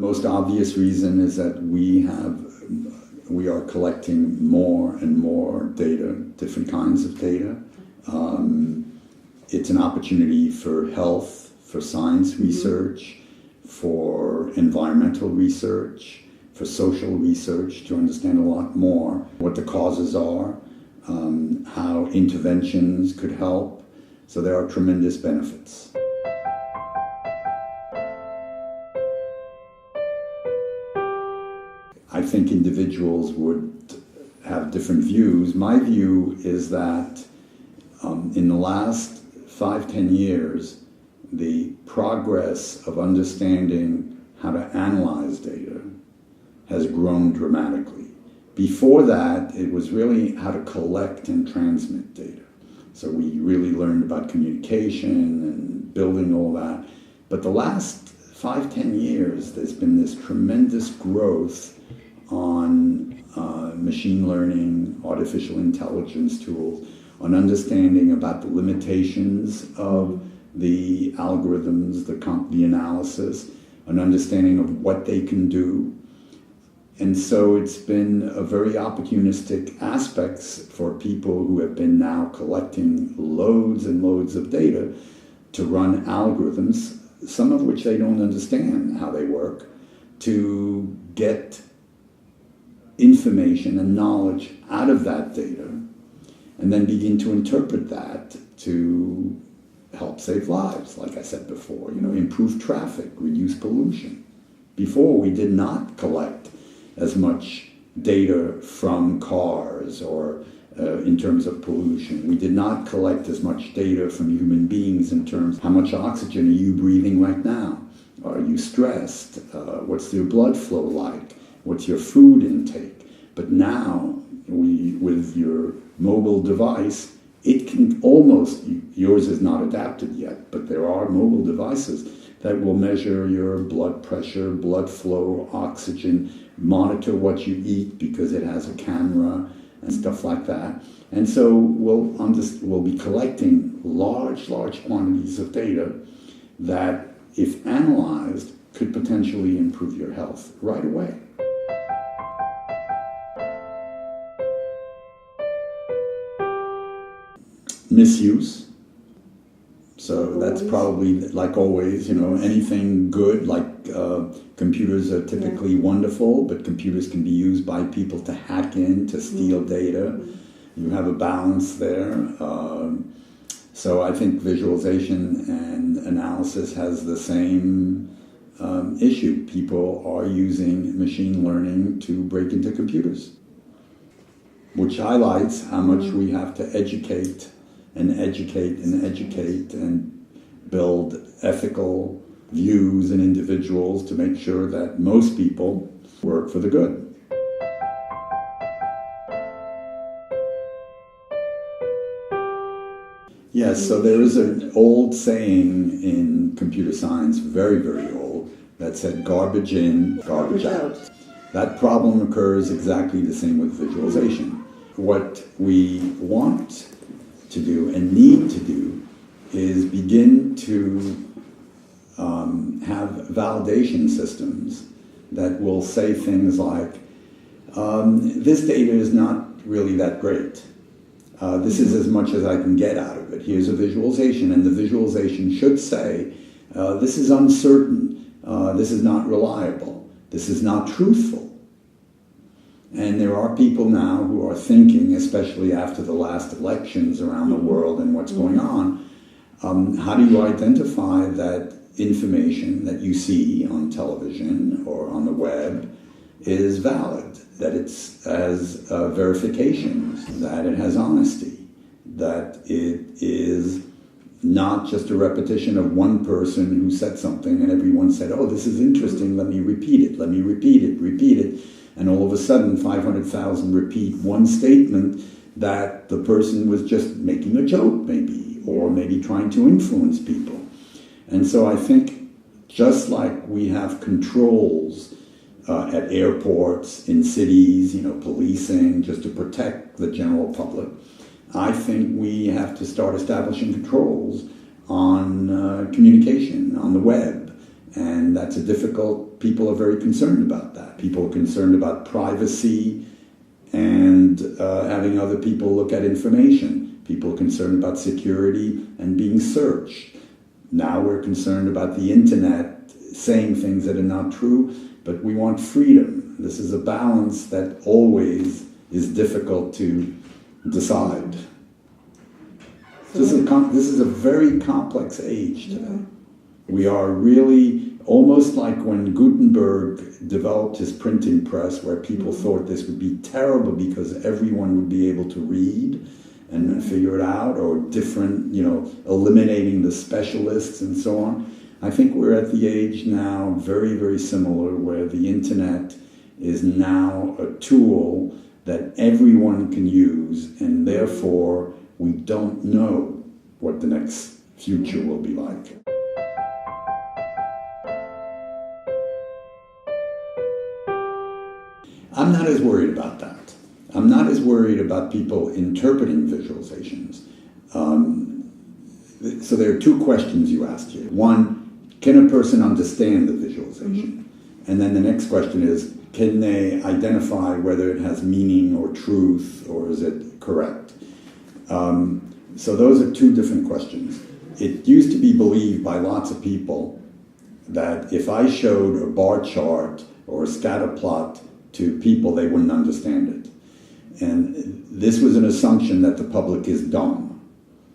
most obvious reason is that we are collecting more and more data, different kinds of data. It's an opportunity for health, for science research, for environmental research, for social research, to understand a lot more what the causes are, how interventions could help. So there are tremendous benefits. I think individuals would have different views. My view is that in the last 5-10 years, the progress of understanding how to analyze data has grown dramatically. Before that, it was really how to collect and transmit data. So we really learned about communication and building all that. But the last 5-10 years, there's been this tremendous growth on machine learning, artificial intelligence tools, on understanding about the limitations of the algorithms, the analysis, an understanding of what they can do. And so it's been a very opportunistic aspects for people who have been now collecting loads and loads of data to run algorithms, some of which they don't understand how they work, to get information and knowledge out of that data and then begin to interpret that to help save lives, like I said before, improve traffic, reduce pollution. Before, we did not collect as much data from cars or in terms of pollution. We did not collect as much data from human beings in terms of how much oxygen are you breathing right now? Are you stressed? What's your blood flow like? What's your food intake? But now, with your mobile device, it can almost, yours is not adapted yet, but there are mobile devices that will measure your blood pressure, blood flow, oxygen, monitor what you eat because it has a camera and stuff like that. And so we'll be collecting large quantities of data that, if analyzed, could potentially improve your health right away. Misuse. So that's probably, like always, anything good, like computers are typically wonderful, but computers can be used by people to hack in, to steal data. You have a balance there. So I think visualization and analysis has the same issue. People are using machine learning to break into computers, which highlights how much we have to educate and build ethical views in individuals to make sure that most people work for the good. Yes, so there is an old saying in computer science, very, very old, that said garbage in, garbage out. That problem occurs exactly the same with visualization. What we want to do and need to do is begin to have validation systems that will say things like, this data is not really that great. This is as much as I can get out of it. Here's a visualization, and the visualization should say, this is uncertain, this is not reliable, this is not truthful. And there are people now who are thinking, especially after the last elections around the world and what's going on, how do you identify that information that you see on television or on the web is valid, that it has verifications, that it has honesty, that it is not just a repetition of one person who said something and everyone said, oh, this is interesting, let me repeat it, repeat it. And all of a sudden, 500,000 repeat one statement that the person was just making a joke, maybe, or maybe trying to influence people. And so I think just like we have controls at airports, in cities, policing, just to protect the general public, I think we have to start establishing controls on communication, on the web. And that's a difficult people are very concerned about that. People are concerned about privacy and having other people look at information. People are concerned about security and being searched. Now we're concerned about the internet saying things that are not true, but we want freedom. This is a balance that always is difficult to decide. This is a very complex age today. We are really almost like when Gutenberg developed his printing press, where people thought this would be terrible because everyone would be able to read and figure it out, or different, eliminating the specialists and so on. I think we're at the age now very, very similar, where the internet is now a tool that everyone can use, and therefore we don't know what the next future will be like. I'm not as worried about that. I'm not as worried about people interpreting visualizations. So there are two questions you asked here. One, can a person understand the visualization? And then the next question is, can they identify whether it has meaning or truth, or is it correct? So those are two different questions. It used to be believed by lots of people that if I showed a bar chart or a scatter plot to people, they wouldn't understand it. And this was an assumption that the public is dumb.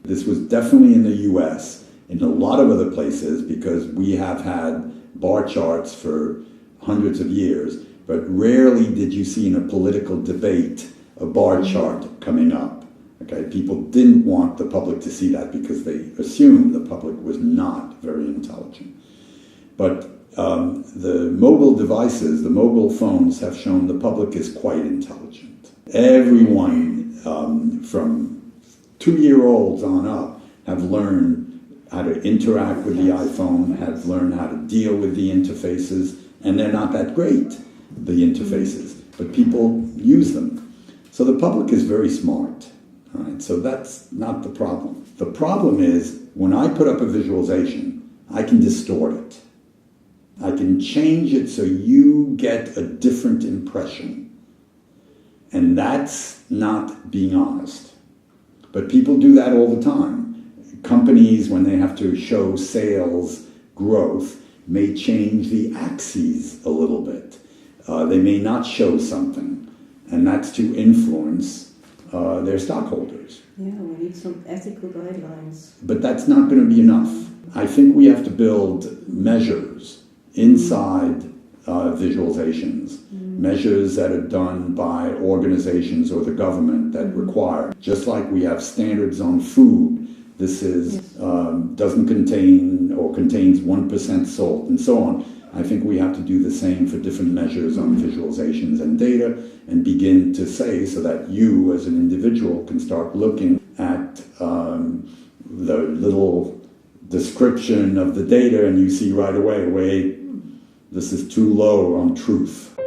This was definitely in the US, in a lot of other places, because we have had bar charts for hundreds of years, but rarely did you see in a political debate a bar chart coming up. Okay, people didn't want the public to see that because they assumed the public was not very intelligent. But the mobile devices, the mobile phones, have shown the public is quite intelligent. Everyone from 2-year-olds on up have learned how to interact with the iPhone, have learned how to deal with the interfaces, and they're not that great, the interfaces, but people use them. So the public is very smart. All right, so that's not the problem. The problem is when I put up a visualization, I can distort it. I can change it so you get a different impression. And that's not being honest. But people do that all the time. Companies, when they have to show sales growth, may change the axes a little bit. They may not show something, and that's to influence their stockholders. Yeah, we need some ethical guidelines. But that's not going to be enough. I think we have to build measures inside visualizations, measures that are done by organizations or the government that require. Just like we have standards on food, this is doesn't contain or contains 1% salt and so on. I think we have to do the same for different measures on visualizations and data, and begin to say, so that you as an individual can start looking at the little description of the data, and you see right away, wait, this is too low on truth.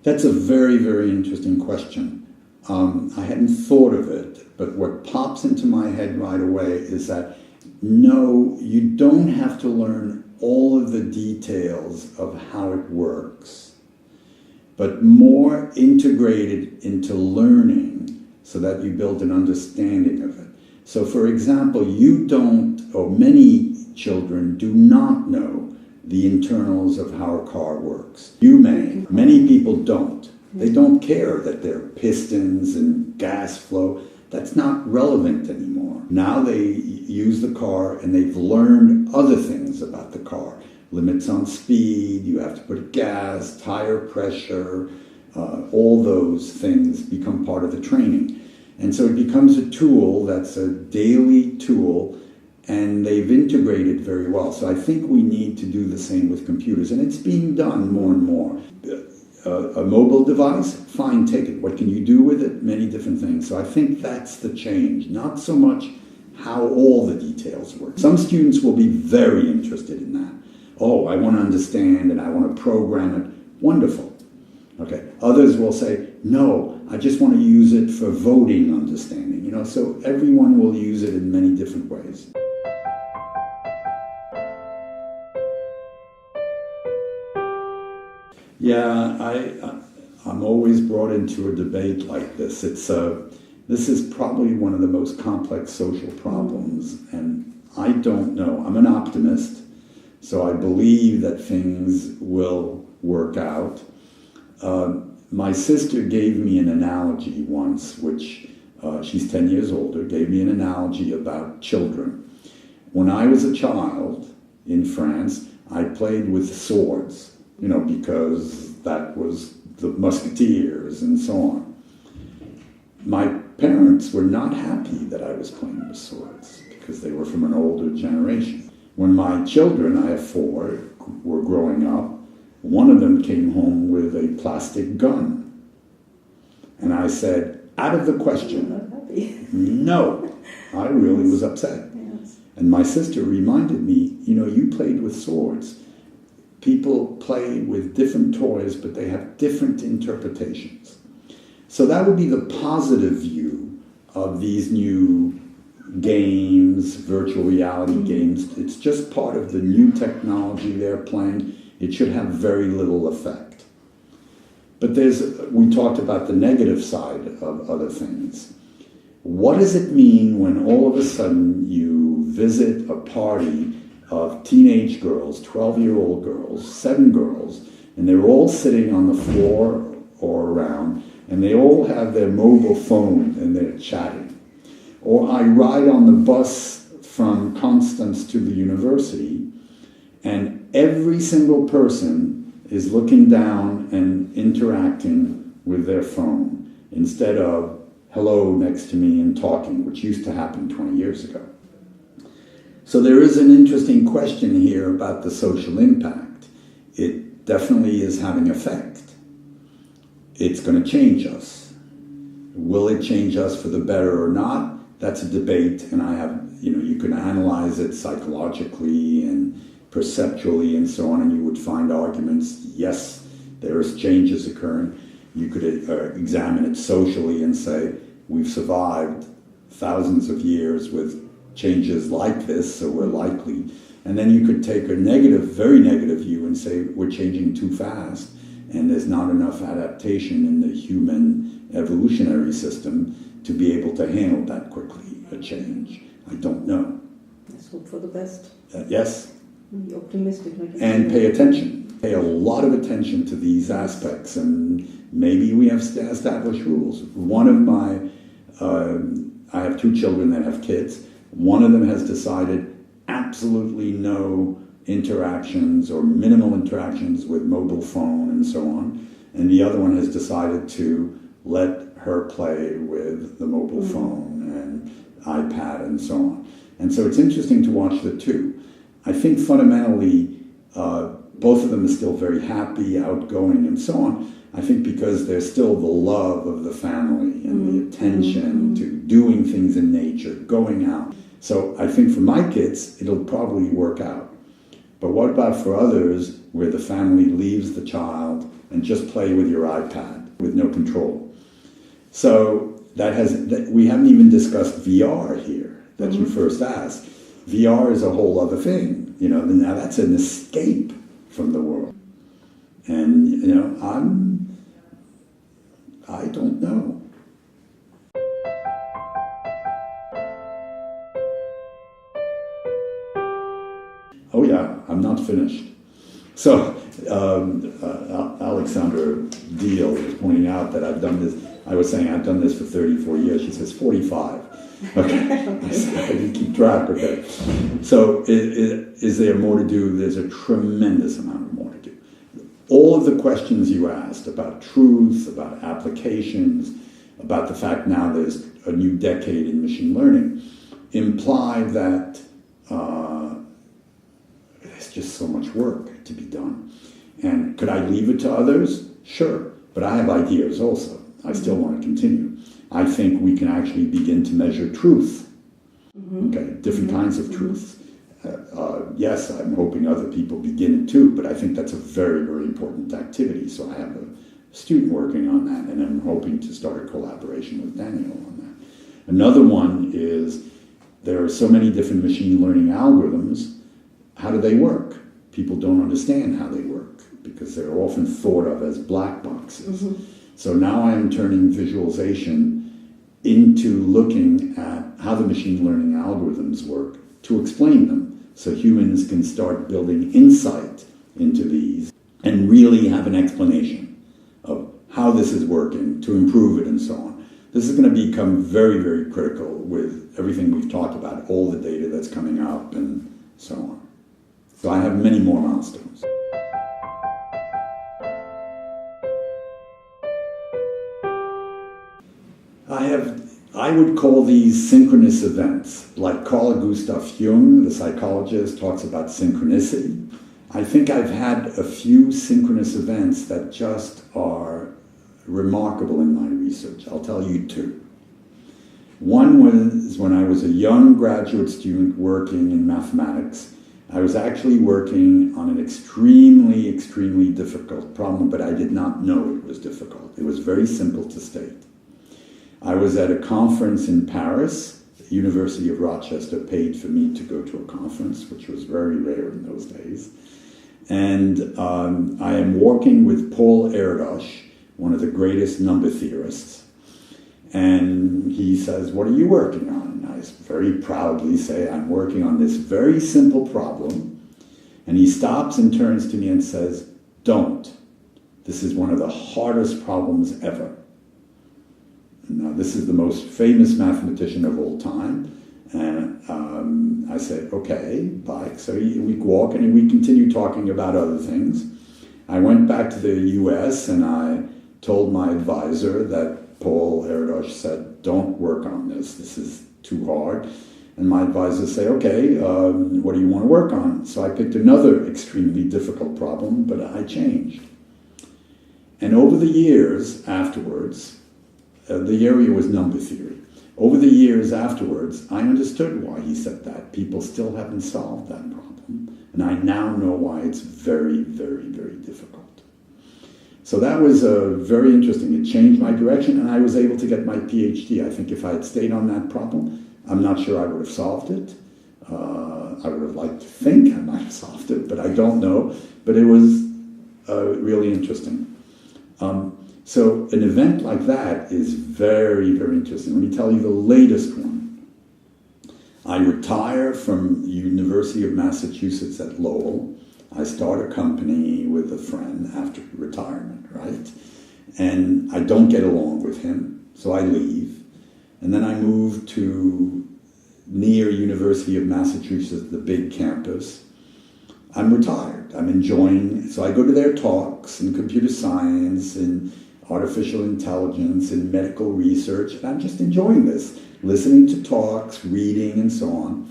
That's a very, very interesting question. I hadn't thought of it, but what pops into my head right away is that no, you don't have to learn all of the details of how it works, but more integrated into learning so that you build an understanding of it. So for example, you don't, or many children do not know the internals of how a car works. You may, many people don't. They don't care that there are pistons and gas flow. That's not relevant anymore. Now they use the car and they've learned other things about the car. Limits on speed, you have to put gas, tire pressure, all those things become part of the training. And so it becomes a tool that's a daily tool, and they've integrated very well. So I think we need to do the same with computers, and it's being done more and more. A mobile device, fine, take it. What can you do with it? Many different things. So I think that's the change, not so much how all the details work. Some students will be very interested in that. Oh, I want to understand and I want to program it. Wonderful. Okay. Others will say, no, I just want to use it for voting understanding. so everyone will use it in many different ways. Yeah, I'm always brought into a debate like this. This is probably one of the most complex social problems, and I don't know. I'm an optimist, so I believe that things will work out. My sister gave me an analogy once, which she's 10 years older, gave me an analogy about children. When I was a child in France, I played with swords, because that was the musketeers and so on. My parents were not happy that I was playing with swords because they were from an older generation. When my children, I have 4, were growing up, one of them came home with a plastic gun. And I said, out of the question. You're not happy. No. I really was upset. Yes. And my sister reminded me, you played with swords. People play with different toys, but they have different interpretations. So that would be the positive view of these new games, virtual reality games. It's just part of the new technology they're playing. It should have very little effect. But we talked about the negative side of other things. What does it mean when all of a sudden you visit a party of teenage girls, 12-year-old girls, 7 girls, and they're all sitting on the floor or around, and they all have their mobile phone and they're chatting? Or I ride on the bus from Constance to the university, and every single person is looking down and interacting with their phone instead of hello next to me and talking, which used to happen 20 years ago. So there is an interesting question here about the social impact. It definitely is having effect. It's going to change us. Will it change us for the better or not? That's a debate, and you can analyze it psychologically and perceptually and so on, and you would find arguments, yes, there is changes occurring. You could examine it socially and say, we've survived thousands of years with changes like this, so we're likely. And then you could take a very negative view and say, we're changing too fast, and there's not enough adaptation in the human evolutionary system to be able to handle that quickly, a change. I don't know. Let's hope for the best. Yes. Be optimistic. And pay attention. Pay a lot of attention to these aspects, and maybe we have to establish rules. I have 2 children that have kids. One of them has decided absolutely no interactions or minimal interactions with mobile phone and so on. And the other one has decided to let her play with the mobile phone and iPad and so on. And so it's interesting to watch the 2. I think fundamentally, both of them are still very happy, outgoing, and so on. I think because there's still the love of the family and the attention to doing things in nature, going out. So I think for my kids, it'll probably work out. But what about for others where the family leaves the child and just play with your iPad with no control? So we haven't even discussed VR here that you first asked. VR is a whole other thing. Now that's an escape from the world. And, I don't know. Oh yeah, I'm not finished. So Alexandra Deal was pointing out that I've done this. I was saying I've done this for 34 years. She says 45. Okay. I said I didn't keep track. Okay. So is there more to do? There's a tremendous amount more to do. All of the questions you asked about truth, about applications, about the fact now there's a new decade in machine learning, imply that there's just so much work to be done. And could I leave it to others? Sure. But I have ideas also. I still want to continue. I think we can actually begin to measure truth. Okay, different kinds of truth. Yes, I'm hoping other people begin it too, but I think that's a very, very important activity. So I have a student working on that, and I'm hoping to start a collaboration with Daniel on that. Another one is there are so many different machine learning algorithms. How do they work? People don't understand how they work because they're often thought of as black boxes. Mm-hmm. So now I'm turning visualization into looking at how the machine learning algorithms work to explain them so humans can start building insight into these and really have an explanation of how this is working to improve it and so on. This is going to become very, very critical with everything we've talked about, all the data that's coming up and so on. So I have many more milestones. I would call these synchronous events, like Carl Gustav Jung, the psychologist, talks about synchronicity. I think I've had a few synchronous events that just are remarkable in my research. I'll tell you two. One was when I was a young graduate student working in mathematics. I was actually working on an extremely, extremely difficult problem, but I did not know it was difficult. It was very simple to state. I was at a conference in Paris. The University of Rochester paid for me to go to a conference, which was very rare in those days. And I am walking with Paul Erdős, one of the greatest number theorists. And he says, "What are you working on?" And I very proudly say, "I'm working on this very simple problem." And he stops and turns to me and says, "Don't. This is one of the hardest problems ever." Now, this is the most famous mathematician of all time. And I said, "Okay, bye." So we walk and we continue talking about other things. I went back to the US and I told my advisor that Paul Erdős said, "Don't work on this. This is too hard." And my advisor said, "Okay, what do you want to work on?" So I picked another extremely difficult problem, but I changed. And over the years afterwards, the area was number theory. Over the years afterwards, I understood why he said that. People still haven't solved that problem. And I now know why it's very, very, very difficult. So that was very interesting. It changed my direction, and I was able to get my PhD. I think if I had stayed on that problem, I'm not sure I would have solved it. I would have liked to think I might have solved it, but I don't know. But it was really interesting. So an event like that is very, very interesting. Let me tell you the latest one. I retire from the University of Massachusetts at Lowell. I start a company with a friend after retirement, right? And I don't get along with him, so I leave. And then I move to near University of Massachusetts, the big campus. I'm retired. I'm enjoying, so I go to their talks in computer science and artificial intelligence and medical research, and I'm just enjoying this, listening to talks, reading, and so on.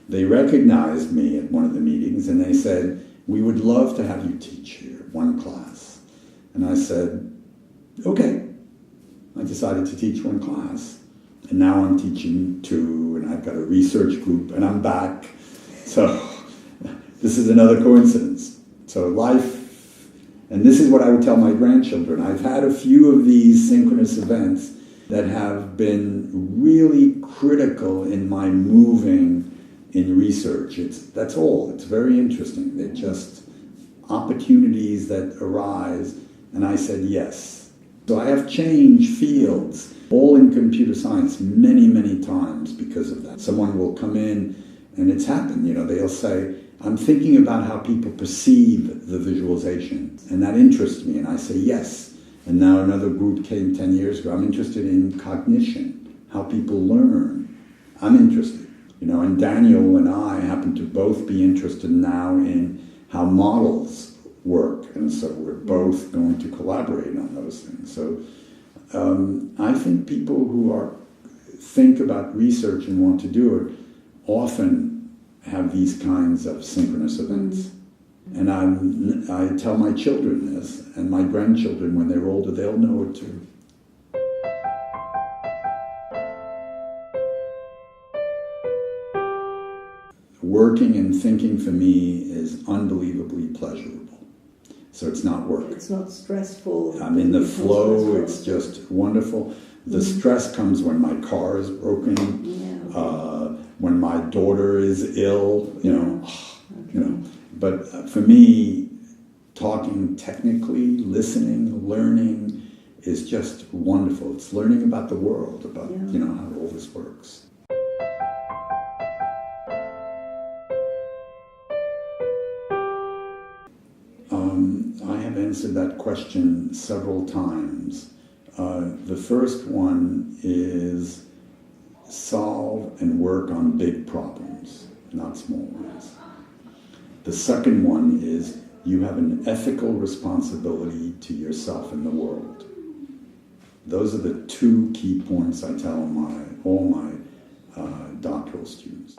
They recognized me at one of the meetings, and they said, "We would love to have you teach here, one class." And I said, "Okay." I decided to teach one class, and now I'm teaching two, and I've got a research group, and I'm back. So this is another coincidence. So life. And this is what I would tell my grandchildren. I've had a few of these synchronous events that have been really critical in my moving in research. That's all. It's very interesting. They're just opportunities that arise. And I said yes. So I have changed fields, all in computer science, many, many times because of that. Someone will come in, and it's happened. They'll say, "I'm thinking about how people perceive the visualization, and that interests me." And I say, "Yes." And now another group came 10 years ago. "I'm interested in cognition, how people learn." I'm interested. And Daniel and I happen to both be interested now in how models work. And so we're both going to collaborate on those things. So I think people who think about research and want to do it often have these kinds of synchronous events. And I tell my children this, and my grandchildren, when they're older, they'll know it too. Working and thinking for me is unbelievably pleasurable. So it's not work. It's not stressful. I'm in the flow. It's just wonderful. The stress comes when my car is broken, when my daughter is ill, you know. But for me, talking technically, listening, learning is just wonderful. It's learning about the world, about how all this works. I have answered that question several times. The first one is solve and work on big problems, not small ones. The second one is you have an ethical responsibility to yourself and the world. Those are the two key points I tell all my doctoral students.